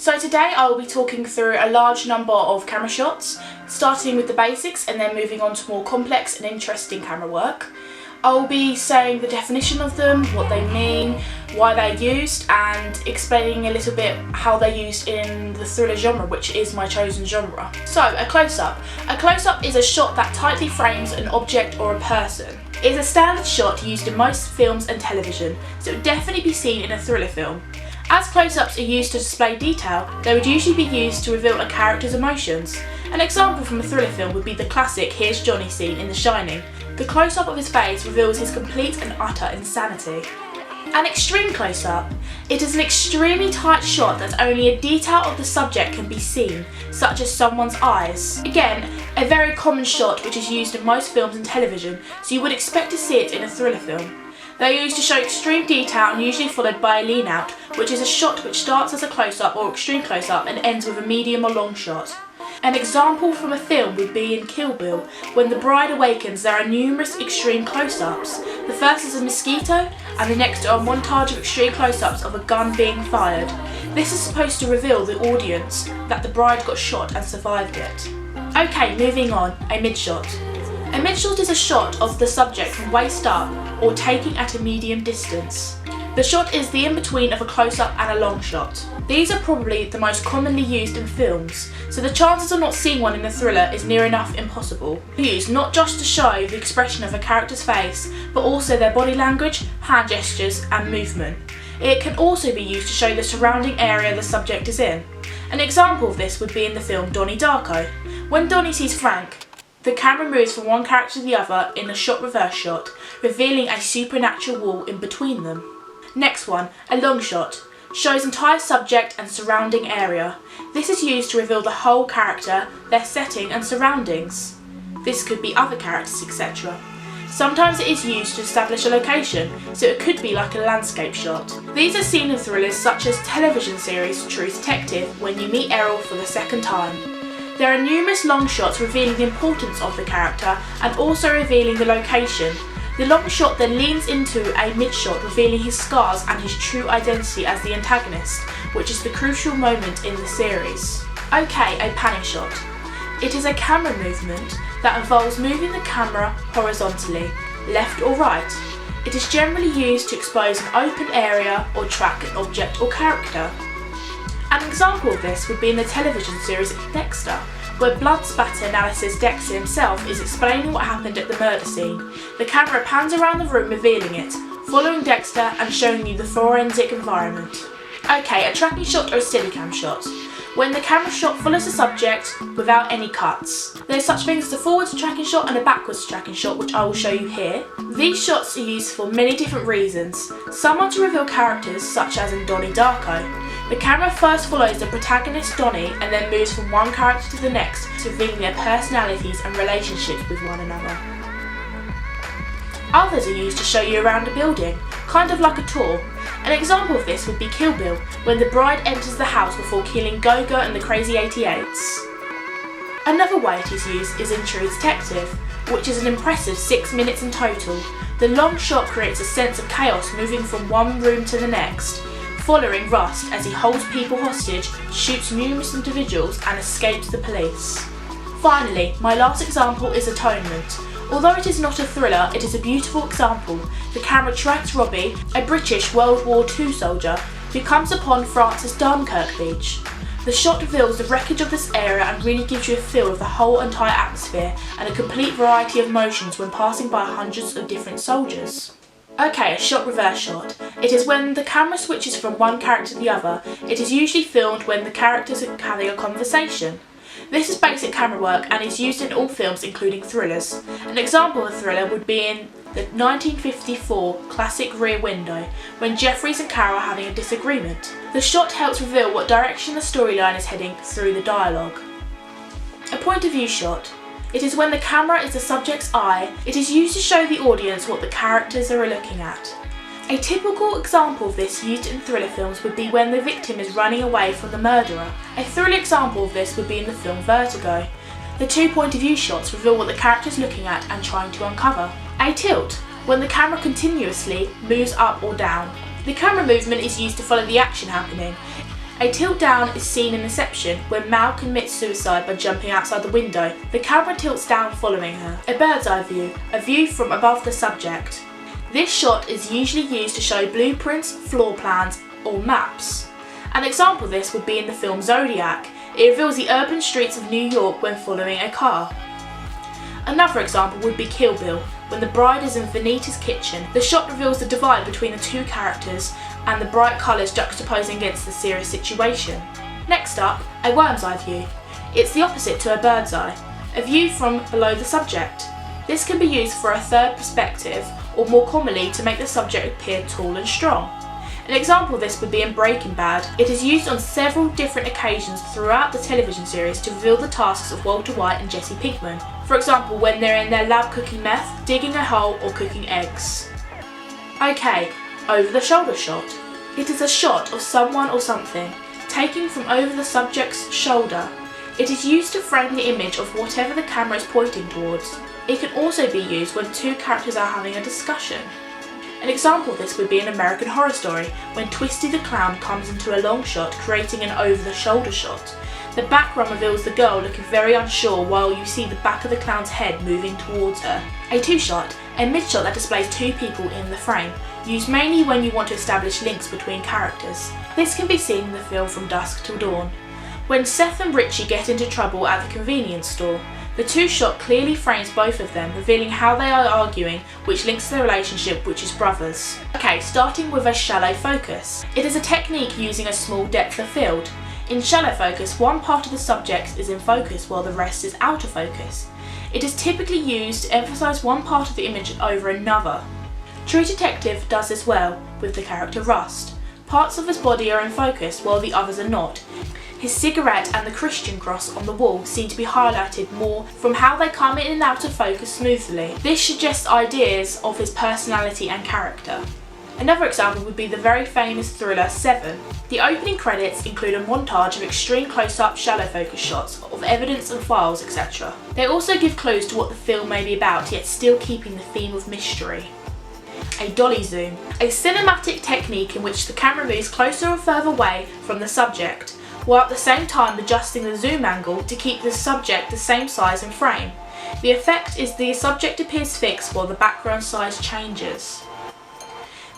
So today I will be talking through a large number of camera shots, starting with the basics and then moving on to more complex and interesting camera work. I will be saying the definition of them, what they mean, why they're used, and explaining a little bit how they're used in the thriller genre, which is my chosen genre. So, a close-up. A close-up is a shot that tightly frames an object or a person. It is a standard shot used in most films and television, so it would definitely be seen in a thriller film. As close-ups are used to display detail, they would usually be used to reveal a character's emotions. An example from a thriller film would be the classic Here's Johnny scene in The Shining. The close-up of his face reveals his complete and utter insanity. An extreme close-up. It is an extremely tight shot that only a detail of the subject can be seen, such as someone's eyes. Again, a very common shot which is used in most films and television, so you would expect to see it in a thriller film. They are used to show extreme detail and usually followed by a lean out, which is a shot which starts as a close-up or extreme close-up and ends with a medium or long shot. An example from a film would be in Kill Bill. When the bride awakens, there are numerous extreme close-ups. The first is a mosquito, and the next are a montage of extreme close-ups of a gun being fired. This is supposed to reveal the audience that the bride got shot and survived it. Okay, moving on, a mid-shot. A mid-shot is a shot of the subject from waist up, or taking at a medium distance. The shot is the in-between of a close-up and a long shot. These are probably the most commonly used in films, so the chances of not seeing one in a thriller is near enough impossible. Used not just to show the expression of a character's face, but also their body language, hand gestures and movement. It can also be used to show the surrounding area the subject is in. An example of this would be in the film Donnie Darko. When Donnie sees Frank, the camera moves from one character to the other in a shot reverse shot, revealing a supernatural wall in between them. Next one, a long shot, shows entire subject and surrounding area. This is used to reveal the whole character, their setting and surroundings. This could be other characters, etc. Sometimes it is used to establish a location, so it could be like a landscape shot. These are seen in thrillers such as television series True Detective, when you meet Errol for the second time. There are numerous long shots revealing the importance of the character and also revealing the location. The long shot then leans into a mid-shot, revealing his scars and his true identity as the antagonist, which is the crucial moment in the series. Okay, a panning shot. It is a camera movement that involves moving the camera horizontally, left or right. It is generally used to expose an open area or track an object or character. An example of this would be in the television series Dexter, where blood spatter analysis Dexter himself is explaining what happened at the murder scene. The camera pans around the room revealing it, following Dexter and showing you the forensic environment. Okay, a tracking shot or a Steadicam shot. When the camera shot follows the subject without any cuts. There's such things as a forwards tracking shot and a backwards tracking shot, which I will show you here. These shots are used for many different reasons. Some are to reveal characters, such as in Donnie Darko. The camera first follows the protagonist Donnie and then moves from one character to the next, revealing their personalities and relationships with one another. Others are used to show you around a building, kind of like a tour. An example of this would be Kill Bill, when the bride enters the house before killing Gogo and the Crazy 88s. Another way it is used is in True Detective, which is an impressive 6 minutes in total. The long shot creates a sense of chaos moving from one room to the next, following Rust as he holds people hostage, shoots numerous individuals and escapes the police. Finally, my last example is Atonement. Although it is not a thriller, it is a beautiful example. The camera tracks Robbie, a British World War II soldier, who comes upon France's Dunkirk beach. The shot reveals the wreckage of this area and really gives you a feel of the whole entire atmosphere and a complete variety of emotions when passing by hundreds of different soldiers. Okay, a shot reverse shot. It is when the camera switches from one character to the other. It is usually filmed when the characters are having a conversation. This is basic camera work and is used in all films including thrillers. An example of a thriller would be in the 1954 classic Rear Window, when Jeffries and Carol are having a disagreement. The shot helps reveal what direction the storyline is heading through the dialogue. A point of view shot. It is when the camera is the subject's eye. It is used to show the audience what the characters are looking at. A typical example of this used in thriller films would be when the victim is running away from the murderer. A thriller example of this would be in the film Vertigo. The two point of view shots reveal what the character is looking at and trying to uncover. A tilt, when the camera continuously moves up or down. The camera movement is used to follow the action happening. A tilt down is seen in Inception when Mal commits suicide by jumping outside the window. The camera tilts down following her. A bird's eye view, a view from above the subject. This shot is usually used to show blueprints, floor plans, or maps. An example of this would be in the film Zodiac. It reveals the urban streets of New York when following a car. Another example would be Kill Bill, when the bride is in Vernita's kitchen. The shot reveals the divide between the two characters and the bright colours juxtaposing against the serious situation. Next up, a worm's eye view. It's the opposite to a bird's eye, a view from below the subject. This can be used for a third perspective, or more commonly to make the subject appear tall and strong. An example of this would be in Breaking Bad. It is used on several different occasions throughout the television series to reveal the tasks of Walter White and Jesse Pinkman. For example, when they're in their lab cooking meth, digging a hole, or cooking eggs. Okay, over the shoulder shot. It is a shot of someone or something, taken from over the subject's shoulder. It is used to frame the image of whatever the camera is pointing towards. It can also be used when two characters are having a discussion. An example of this would be in American Horror Story, when Twisty the Clown comes into a long shot, creating an over-the-shoulder shot. The background reveals the girl looking very unsure while you see the back of the clown's head moving towards her. A two-shot, a mid-shot that displays two people in the frame, used mainly when you want to establish links between characters. This can be seen in the film From Dusk Till Dawn. When Seth and Richie get into trouble at the convenience store, the two-shot clearly frames both of them, revealing how they are arguing, which links their relationship, which is brothers. Okay, starting with a shallow focus. It is a technique using a small depth of field. In shallow focus, one part of the subject is in focus while the rest is out of focus. It is typically used to emphasise one part of the image over another. True Detective does this well with the character Rust. Parts of his body are in focus while the others are not. His cigarette and the Christian cross on the wall seem to be highlighted more from how they come in and out of focus smoothly. This suggests ideas of his personality and character. Another example would be the very famous thriller Seven. The opening credits include a montage of extreme close-up shallow focus shots of evidence and files, etc. They also give clues to what the film may be about, yet still keeping the theme of mystery. A dolly zoom, a cinematic technique in which the camera moves closer or further away from the subject, while at the same time adjusting the zoom angle to keep the subject the same size and frame. The effect is the subject appears fixed while the background size changes.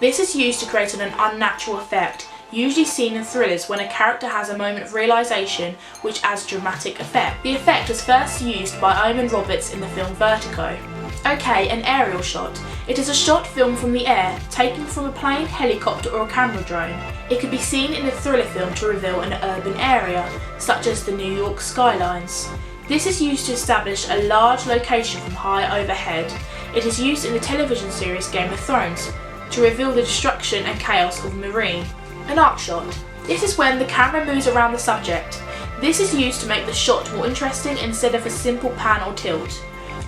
This is used to create an unnatural effect, usually seen in thrillers when a character has a moment of realisation which adds dramatic effect. The effect was first used by Eamon Roberts in the film Vertigo. Okay, an aerial shot. It is a shot filmed from the air, taken from a plane, helicopter or a camera drone. It could be seen in a thriller film to reveal an urban area, such as the New York skylines. This is used to establish a large location from high overhead. It is used in the television series Game of Thrones to reveal the destruction and chaos of Meereen. An arc shot. This is when the camera moves around the subject. This is used to make the shot more interesting instead of a simple pan or tilt.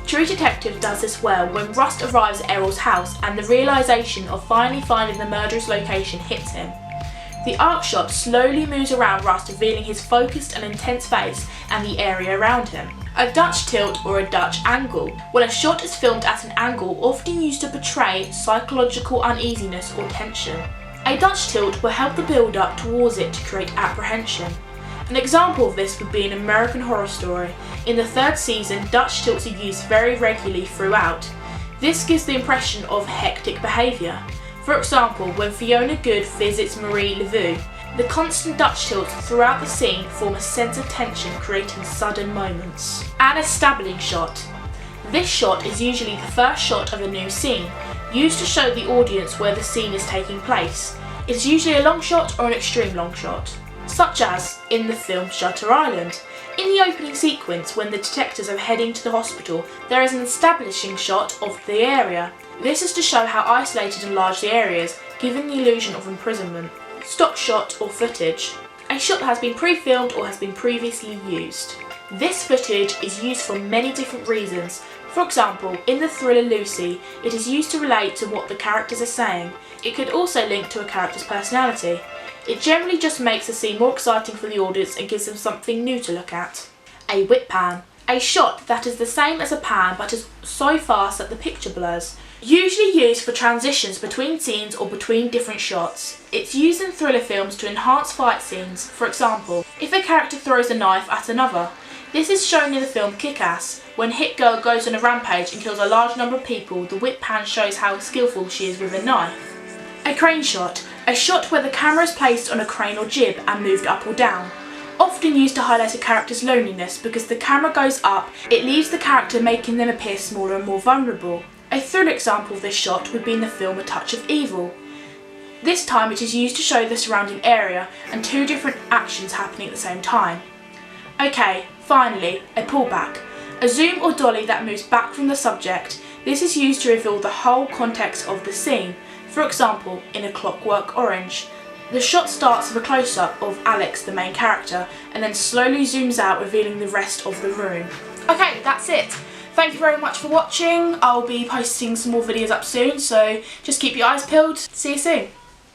True Detective does this well when Rust arrives at Errol's house and the realisation of finally finding the murderer's location hits him. The arc shot slowly moves around Rust, revealing his focused and intense face and the area around him. A Dutch tilt or a Dutch angle. When a shot is filmed at an angle often used to portray psychological uneasiness or tension. A Dutch tilt will help the build up towards it to create apprehension. An example of this would be in American Horror Story. In the third season, Dutch tilts are used very regularly throughout. This gives the impression of hectic behaviour. For example, when Fiona Good visits Marie Laveau, the constant Dutch tilts throughout the scene form a sense of tension, creating sudden moments. An establishing shot. This shot is usually the first shot of a new scene, used to show the audience where the scene is taking place. It is usually a long shot or an extreme long shot, such as in the film Shutter Island. In the opening sequence, when the detectives are heading to the hospital, there is an establishing shot of the area. This is to show how isolated and large the area is, giving the illusion of imprisonment. Stock shot or footage. A shot that has been pre-filmed or has been previously used. This footage is used for many different reasons. For example, in the thriller Lucy, it is used to relate to what the characters are saying. It could also link to a character's personality. It generally just makes the scene more exciting for the audience and gives them something new to look at. A whip pan. A shot that is the same as a pan but is so fast that the picture blurs. Usually used for transitions between scenes or between different shots. It's used in thriller films to enhance fight scenes. For example, if a character throws a knife at another. This is shown in the film Kick-Ass. When Hit Girl goes on a rampage and kills a large number of people, the whip pan shows how skillful she is with a knife. A crane shot. A shot where the camera is placed on a crane or jib and moved up or down. Often used to highlight a character's loneliness because the camera goes up, it leaves the character making them appear smaller and more vulnerable. A thriller example of this shot would be in the film A Touch of Evil. This time it is used to show the surrounding area and two different actions happening at the same time. Okay, finally, a pullback. A zoom or dolly that moves back from the subject. This is used to reveal the whole context of the scene. For example, in A Clockwork Orange. The shot starts with a close-up of Alex, the main character, and then slowly zooms out, revealing the rest of the room. Okay, that's it. Thank you very much for watching. I'll be posting some more videos up soon, so just keep your eyes peeled. See you soon.